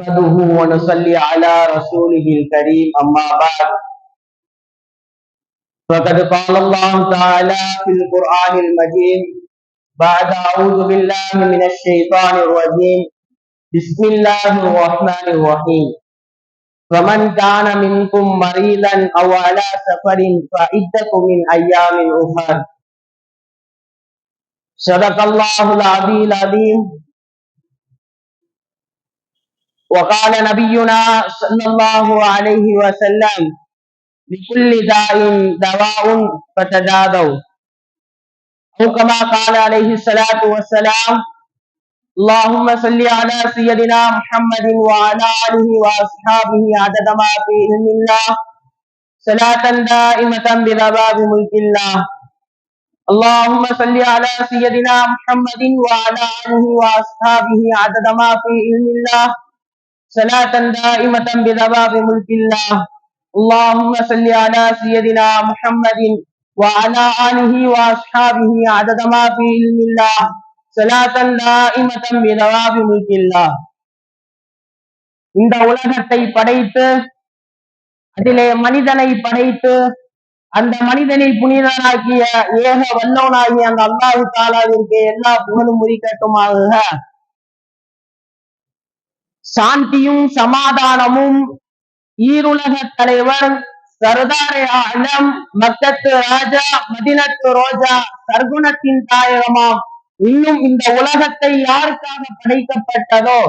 نحمده ونصلي على رسوله الكريم أما بعد فقد قال الله تعالى في القرآن المجيد بعد أعوذ بالله من الشيطان الرجيم بسم الله الرحمن الرحيم فمن كان منكم مريضا أو على سفر فعدة من أيام أخر صدق الله العلي العظيم وقال نبينا صلى الله عليه وسلم لكل داء دواء فتداووا أو كما قال عليه الصلاة والسلام اللهم صل على سيدنا محمد وعلى آله وأصحابه عدد ما في علم الله صلاة دائمة بذباب ملك الله اللهم صل على سيدنا محمد وعلى آله وأصحابه عدد ما في علم الله صلاة دائمة بذباب ملك الله اللهم صل على سيدنا محمد وعلى آله وأصحابه عدد ما في علم الله صلاة دائمة بذباب ملك الله. இந்த உலகத்தை படைத்து அதிலே மனிதனை படைத்து அந்த மனிதனை புனிதனாக்கிய ஏக வல்லவனாகிய அந்த அல்லாஹ் தஆலாவிற்கு எல்லா புகழும் உரிக்கட்டுமாக. சாந்தியும் சமாதானமும் ஈருலக தலைவர் சர்தாரே ஆலம் மக்கத்து ராஜா மதினத்து ரோஜா சர்க்குணத்தின் தாயகமாம் இன்னும் இந்த உலகத்தை யாருக்காக படைக்கப்பட்டதோ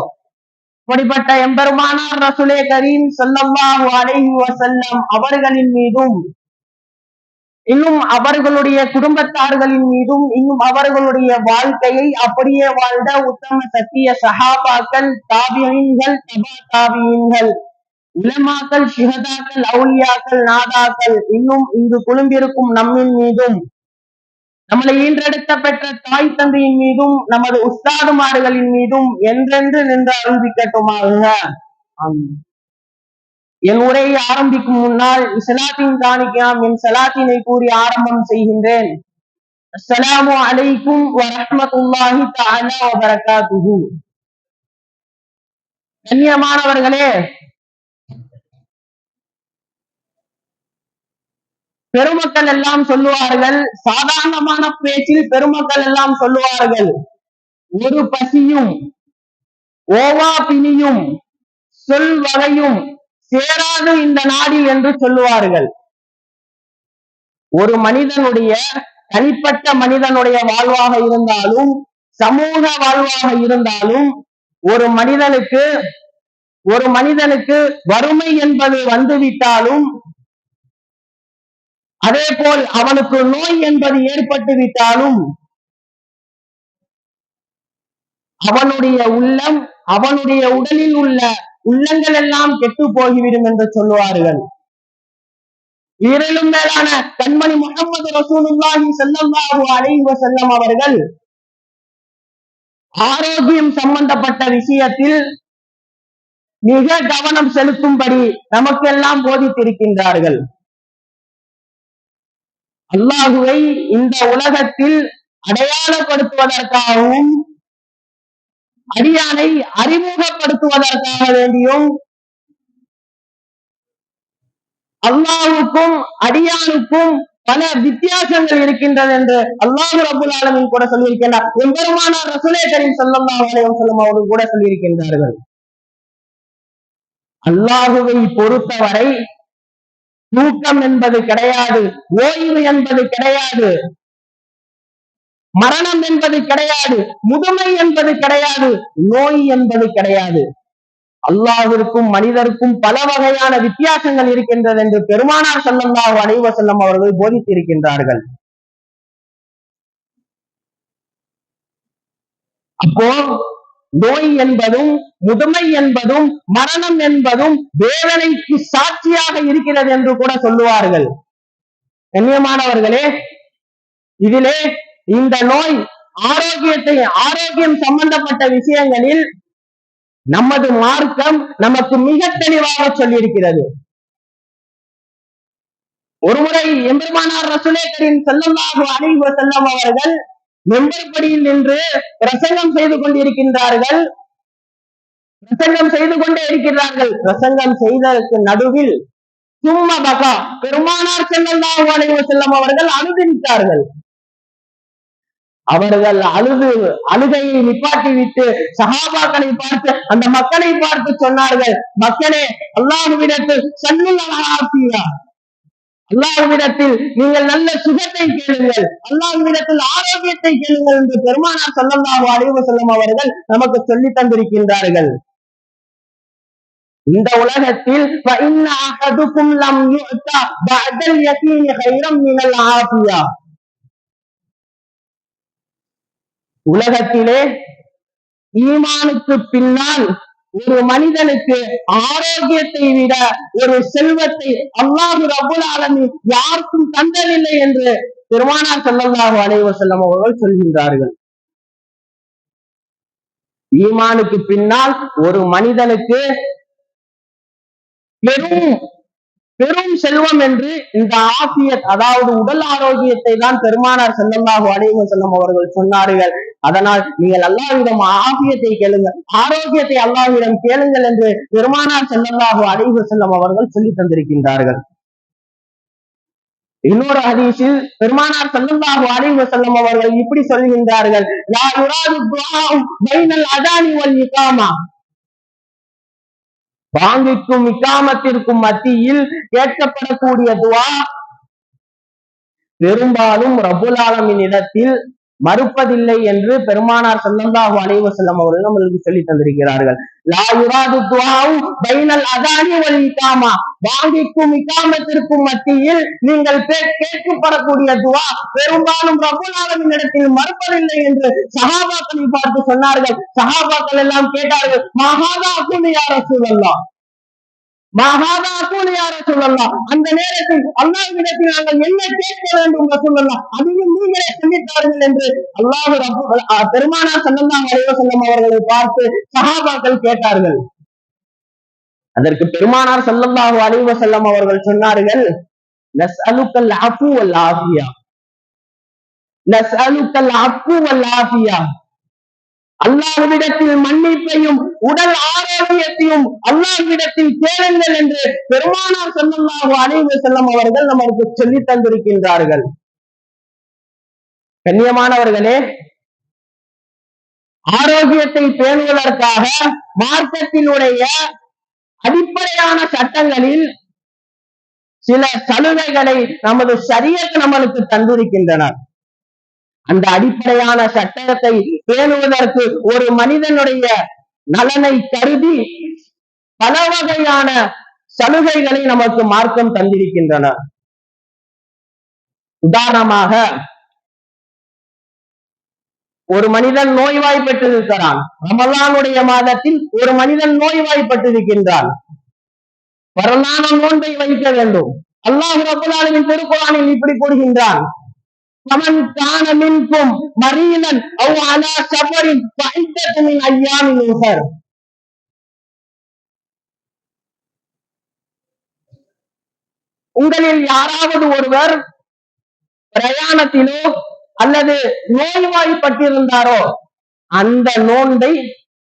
அப்படிப்பட்ட எம்பெருமானார் ரசூலே கரீம் ஸல்லல்லாஹு அலைஹி வஸல்லம் அவர்களின் மீதும் இன்னும் அவர்களுடைய குடும்பத்தார்களின் மீதும் இன்னும் அவர்களுடைய வாழ்க்கையை அப்படியே வாழ்ந்த உத்தம சத்திய சஹாபாக்கள் தாபியீன்கள் தபா தாபியீன்கள் உலமாக்கள் ஷுஹதாக்கள் அவுலியாக்கள் நாதாக்கள் இன்னும் இங்கு குழும்பிருக்கும் நம்மின் மீதும் நம்மளை ஈன்றெடுத்த பெற்ற தாய் தந்தையின் மீதும் நமது உஸ்தாதுமார்களின் மீதும் என்றென்று நின்று அருள்விக்கட்டுமாக. என் உரையை ஆரம்பிக்கும் முன்னால் சலாத்தின் காணிக்காம் என் சலாத்தினை கூறி ஆரம்பம் செய்கின்றேன். அஸ்ஸலாமு அலைக்கும் வரஹ்மத்துல்லாஹி தஆலா வ பரகாத்துஹு. கண்ணியமானவர்களே, பெருமக்கள் எல்லாம் சொல்லுவார்கள், சாதாரணமான பேச்சில் பெருமக்கள் எல்லாம் சொல்லுவார்கள், ஒரு பசியும் ஓவா பிணியும் சொல் வகையும் சேராது இந்த நாடில் என்று சொல்லுவார்கள். ஒரு மனிதனுடைய தனிப்பட்ட மனிதனுடைய வாழ்வாக இருந்தாலும் சமூக வாழ்வாக இருந்தாலும் ஒரு மனிதனுக்கு வறுமை என்பது வந்துவிட்டாலும் அதே போல் அவனுக்கு நோய் என்பது ஏற்பட்டு விட்டாலும் அவனுடைய உள்ளம் அவனுடைய உடலில் உள்ள உள்ளங்கள் எல்லாம் கெட்டு போய்விடும் என்று சொல்லுவார்கள். இதிலும் மேலான கண்மணி முஹம்மது ரசூலுல்லாஹி ஸல்லல்லாஹு அலைஹி வஸல்லம் அவர்கள் ஆரோக்கியம் சம்பந்தப்பட்ட விஷயத்தில் மிக கவனம் செலுத்தும்படி நமக்கெல்லாம் போதித்திருக்கின்றார்கள். அல்லாஹுவை இந்த உலகத்தில் அடையாளப்படுத்துவதற்காகவும் அடியானை அறிமுகப்படுத்துவதற்காக வேண்டியும் அல்லாஹ்வுக்கும் அடியானுக்கும் பல வித்தியாசங்கள் இருக்கின்றது என்று அல்லாஹ் ரப்பல் ஆலமீன் கூட சொல்லியிருக்கிறார். எம்பெருமானார் ரசூலே கரீம் ஸல்லல்லாஹு அலைஹி வஸல்லம் அவர்கள் கூட சொல்லியிருக்கின்றார்கள். அல்லாஹுவை பொறுத்தவரை தூக்கம் என்பது கிடையாது, ஓய்வு என்பது கிடையாது, மரணம் என்பது கிடையாது, முதுமை என்பது கிடையாது, நோய் என்பது கிடையாது. அல்லாஹ்விற்கும் மனிதருக்கும் பல வகையான வித்தியாசங்கள் இருக்கின்றது என்று பெருமானார் ஸல்லல்லாஹு அலைஹி வஸல்லம் அவர்கள் போதித்திருக்கின்றார்கள். அப்போ நோய் என்பதும் முதுமை என்பதும் மரணம் என்பதும் வேதனைக்கு சாட்சியாக இருக்கிறது என்று கூட சொல்லுவார்கள். கண்ணியமானவர்களே, இதிலே இந்த நோய் ஆரோக்கியம் சம்பந்தப்பட்ட விஷயங்களில் நமது மார்க்கம் நமக்கு மிக தெளிவாக சொல்லியிருக்கிறது. ஒருமுறை எம்பெருமானார் ரசூலே கரீம் ஸல்லல்லாஹு அலைஹி வஸல்லம் அவர்கள் மெம்பர்படியில் நின்று பிரசங்கம் செய்து கொண்டிருக்கின்றார்கள். பிரசங்கம் செய்து கொண்டே இருக்கிறார்கள். பிரசங்கம் செய்ததற்கு நடுவில் சும்மா பகா பெருமானார் ஸல்லல்லாஹு அலைஹி வஸல்லம் அவர்கள் அழுதுவிட்டார்கள். அவர்கள் அழுகையை நிப்பாட்டிவிட்டு சஹாபாக்களை பார்த்து, அந்த மக்களை பார்த்து சொன்னார்கள், மக்களே, அல்லாஹ்விடத்தில் அல்லாஹ்விடத்தில் நீங்கள் நல்ல சுகத்தை கேளுங்கள், அல்லாஹ்விடத்தில் ஆரோக்கியத்தை கேளுங்கள் என்று பெருமானார் ஸல்லல்லாஹு அலைஹி வஸல்லம் அவர்கள் நமக்கு சொல்லி தந்திருக்கின்றார்கள். இந்த உலகத்தில் உலகத்திலே ஈமானுக்கு பின்னால் ஒரு மனிதனுக்கு ஆரோக்கியத்தை விட ஒரு செல்வத்தை அல்லாஹ் ரப்புல் ஆலமீன் யாருக்கும் தந்ததில்லை என்று பெருமானார் ஸல்லல்லாஹு அலைஹி வஸல்லம் அவர்கள் சொல்கின்றார்கள். ஈமானுக்கு பின்னால் ஒரு மனிதனுக்கு பெரும் செல்வம் என்று இந்த ஆஃபியத், அதாவது உடல் ஆரோக்கியத்தை தான் பெருமானார் ஸல்லல்லாஹு அலைஹி வஸல்லம் அவர்கள் சொன்னார்கள். அதனால் நீங்கள் அல்லாஹ்விடம் ஆஃபியத்தை கேளுங்கள், ஆரோக்கியத்தை அல்லாஹ்விடம் கேளுங்கள் என்று பெருமானார் ஸல்லல்லாஹு அலைஹி வஸல்லம் அவர்கள் சொல்லி தந்திருக்கின்றார்கள். இன்னொரு ஹதீஸில் பெருமானார் ஸல்லல்லாஹு அலைஹி வஸல்லம் அவர்கள் இப்படி சொல்கின்றார்கள், லா யுராது துஆஉ பைனல் அதானி வல் இகாமா, பாங்கிற்கும் இக்காமத்திற்கும் மத்தியில் கேட்கப்படக்கூடிய துஆ பெரும்பாலும் ரப்புல் ஆலமீன் இடத்தில் மறுப்பதில்லை என்று பெருமானார் ஸல்லல்லாஹு அலைஹி வஸல்லம் அவர்கள் நம்மளுக்கு சொல்லி தந்திருக்கிறார்கள். லா யுராது துஆஉ பைனல் அதானி வல் இகாமா, பாங்கிற்கும் இகாமத்திற்கும் மத்தியில் நீங்கள் கேட்கப்படக்கூடிய துஆ பெரும்பாலும் ரப்புல் ஆலமீன் இடத்தில் மறுப்பதில்லை என்று சஹாபாக்களை பார்த்து சொன்னார்கள். சஹாபாக்கள் எல்லாம் கேட்டார்கள், மஹாதா அகுலு யா ரசூலல்லாஹ், மஹாதா அகுலு யா ரசூலல்லாஹ், அந்த நேரத்தில் அல்லாஹ்விடத்தில் நாங்கள் என்ன கேட்க வேண்டும் ரசூலல்லாஹ், அதையும் நீங்களே சொல்லித்தார்கள் என்று பெருமானார் ஸல்லல்லாஹு அலைஹி வஸல்லம் அவர்களை பார்த்து சஹாபாக்கள் கேட்டார்கள். அதற்கு பெருமானார் ஸல்லல்லாஹு அலைஹி வஸல்லம் அவர்கள் சொன்னார்கள், நஸ்அலுக்கல் அஃபு வல் ஆஃபியா, நஸ்அலுக்கல் அஃபு வல் ஆஃபியா, அல்லாஹ்விடத்தில் மன்னிப்பையும் உடல் ஆரோக்கியத்தையும் அல்லாஹ்விடத்தில் கேளுங்கள் என்று பெருமானார் ஸல்லல்லாஹு அலைஹி வஸல்லம் அவர்கள் நமக்கு சொல்லி தந்திருக்கின்றார்கள். கண்ணியமானவர்களே, ஆரோக்கியத்தை பேணுவதற்காக மார்க்கத்தினுடைய அடிப்படையான சட்டங்களில் சில சலுகைகளை நமது ஷரியத் நம்மளுக்கு தந்திருக்கின்றனர். அந்த அடிப்படையான சட்டத்தை பேணுவதற்கு ஒரு மனிதனுடைய நலனை கருதி பல வகையான சலுகைகளை நமக்கு மார்க்கம் தந்திருக்கின்றன. உதாரணமாக, ஒரு மனிதன் நோய்வாய்ப்பட்டிருக்கிறான். ரமலானுடைய மாதத்தில் ஒரு மனிதன் நோய்வாய்ப்பட்டிருக்கின்றான். பரலான நோன்பை வைக்க வேண்டும். அல்லாஹ் ரப்பல் ஆலமீன் திருக்குர்ஆனில் இப்படி கூறுகின்றான், ஃபமன் கான மின்கும் மரீதன் அவ் அலா ஸஃபரின் ஃபஇத்தத்து மின் அய்யாமின் உஃபர். உங்களில் யாராவது ஒருவர் பிரயாணத்திலோ அல்லது நோய்வாய்ப்பட்டிருந்தாரோ அந்த நோன்பை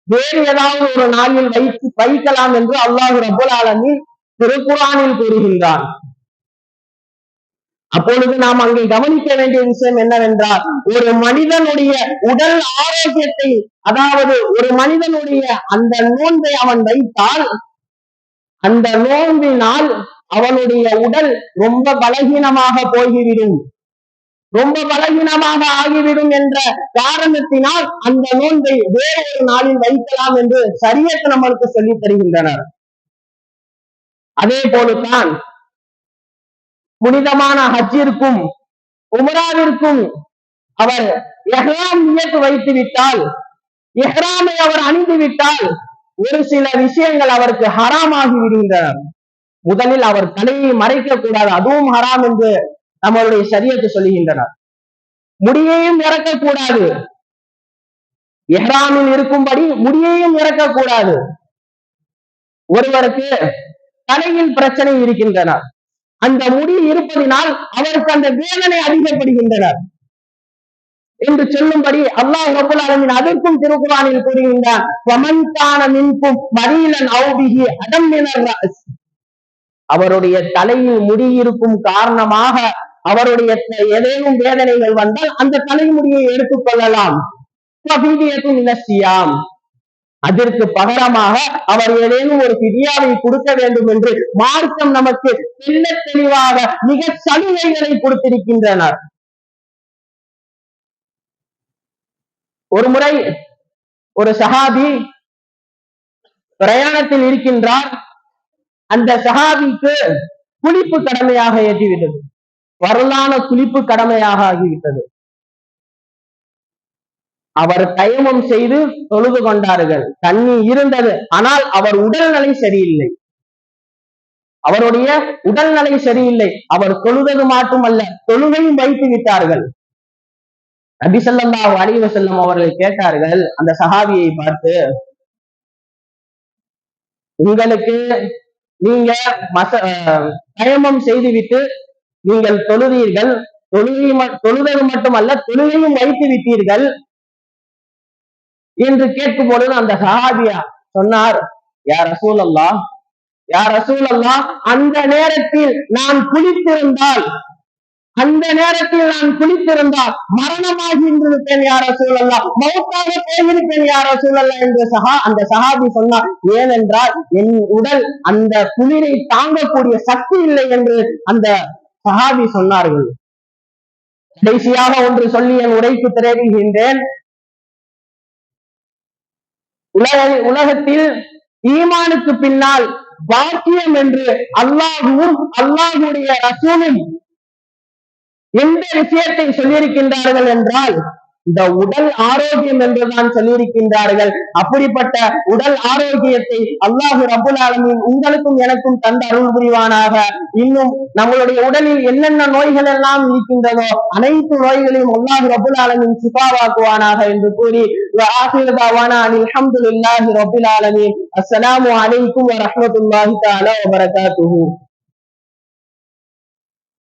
வேறு ஏதாவது ஒரு நாளில் வைக்கலாம் என்று அல்லாஹ் ரப்பல் ஆலமீன் திருக்குர்ஆனில் கூறுகின்றான். அப்பொழுது நாம் அங்கே கவனிக்க வேண்டிய விஷயம் என்னவென்றால், ஒரு மனிதனுடைய உடல் ஆரோக்கியத்தை, அதாவது ஒரு மனிதனுடைய அந்த நோன்பை அவன் வைத்தால் அந்த நோன்பினால் அவனுடைய உடல் ரொம்ப பலகீனமாக போய்விடும், ரொம்ப பலகீனமாக ஆகிவிடும் என்ற காரணத்தினால் அந்த நோன்பை வேறொரு நாளில் வைக்கலாம் என்று ஷரியத் நம்மளுக்கு சொல்லித் தருகின்றனர். அதே போலத்தான் புனிதமான ஹஜ்ஜிற்கும் உம்ராவிற்கும் அவர் இஹ்ராம் நியத் வைத்து விட்டால், இஹ்ராமை அவர் அணிந்து விட்டால் ஒரு சில விஷயங்கள் அவருக்கு ஹராமாகி விடுகின்றன. முதலில் அவர் தலையை மறைக்க கூடாது, அதுவும் ஹராம் என்று நம்மளுடைய ஷரியத் சொல்லுகின்றனர். முடியையும் இறக்கக்கூடாது, இஹ்ராமில் இருக்கும்படி முடியையும் இறக்கக்கூடாது. ஒருவருக்கு தலையில் பிரச்சனை இருக்கின்றன, அந்த முடி இருப்பதினால் அவருக்கு அந்த வேதனை அதிகப்படுகின்றனர். என்று சொல்லும்படி அல்லாஹ் ரப்பல் ஆலமீன் அதற்கும் திருக்குர்ஆனில் கூறுகின்றான், வமன் கான மின்கும் மரீலன் அவு பிஹி அதம் மினர் ரஅஸ், அவருடைய தலையில் முடியிருக்கும் காரணமாக அவருடைய ஏதேனும் வேதனைகள் வந்தால் அந்த தலைமுடியை எடுத்துக் கொள்ளலாம். அதற்கு பகரமாக அவர் ஏதேனும் ஒரு பிதியாவை கொடுக்க வேண்டும் என்று மார்க்கம் நமக்கு தெல்ல தெளிவாக மிக சலுகைகளை கொடுத்திருக்கின்றனர். ஒரு முறை ஒரு சஹாபி பிரயாணத்தில் இருக்கின்றார். அந்த சஹாபிக்கு குளிப்பு கடமையாக ஏற்றிவிட்டது, வரலான குளிப்பு கடமையாக ஆகிவிட்டது. அவர் தயமம் செய்து தொழுது கொண்டார்கள். தண்ணி இருந்தது, ஆனால் அவர் உடல்நிலை சரியில்லை, அவருடைய உடல்நிலை சரியில்லை. அவர் தொழுவது மட்டுமல்ல, தொழுகையும் வைத்து விட்டார்கள். நபி ஸல்லல்லாஹு அலைஹி வஸல்லம் அவர்கள் கேட்டார்கள் அந்த சஹாபியை பார்த்து, உங்களுக்கு நீங்க தயமம் செய்துவிட்டு நீங்கள் தொழுதீர்கள், தொழுவது மட்டுமல்ல தொழுகையும் வைத்து விட்டீர்கள் என்று கேட்கும் பொழுது அந்த சஹாபியா சொன்னார், யா ரசூலல்லாஹ், யா ரசூலல்லாஹ், அந்த நேரத்தில் நான் குளித்திருந்தால் மரணமாகின்றிருப்பேன் யா ரசூலல்லாஹ், மௌத்தாக போயிருப்பேன் யா ரசூலல்லாஹ் என்று அந்த சஹாபி சொன்னார். ஏனென்றால் என் உடல் அந்த குளிரை தாங்கக்கூடிய சக்தி இல்லை என்று அந்த சஹாபி சொன்னார்கள். கடைசியாக ஒன்று சொல்லி என் உரைக்கு திரையிடுகின்றேன். உலகத்தில் ஈமானுக்கு பின்னால் பாக்கியம் என்று அல்லாஹ்வும் அல்லாஹ்வுடைய ரசூலும் எந்த விஷயத்தை சொல்லியிருக்கின்றார்கள் என்றால் இந்த உடல் ஆரோக்கியம் என்றுதான் சொல்லியிருக்கின்றார்கள். அப்படிப்பட்ட உடல் ஆரோக்கியத்தை அல்லாஹ் ரப்பல் ஆலமீன் உங்களுக்கும் எனக்கும் தந்த அருள் புரிவானாக. இன்னும் நம்மளுடைய உடலில் என்னென்ன நோய்கள் எல்லாம் இருக்கின்றதோ அனைத்து நோய்களையும் அல்லாஹ் ரப்பல் ஆலமீன் ஷிஃபாவாக்குவானாக என்று கூறி ஆகிரு தஅவானா அல்ஹம்துலில்லாஹி ரப்பில் ஆலமீன். அஸ்ஸலாமு அலைக்கும் வரஹ்மத்துல்லாஹி தஆலா வபரகாத்துஹு.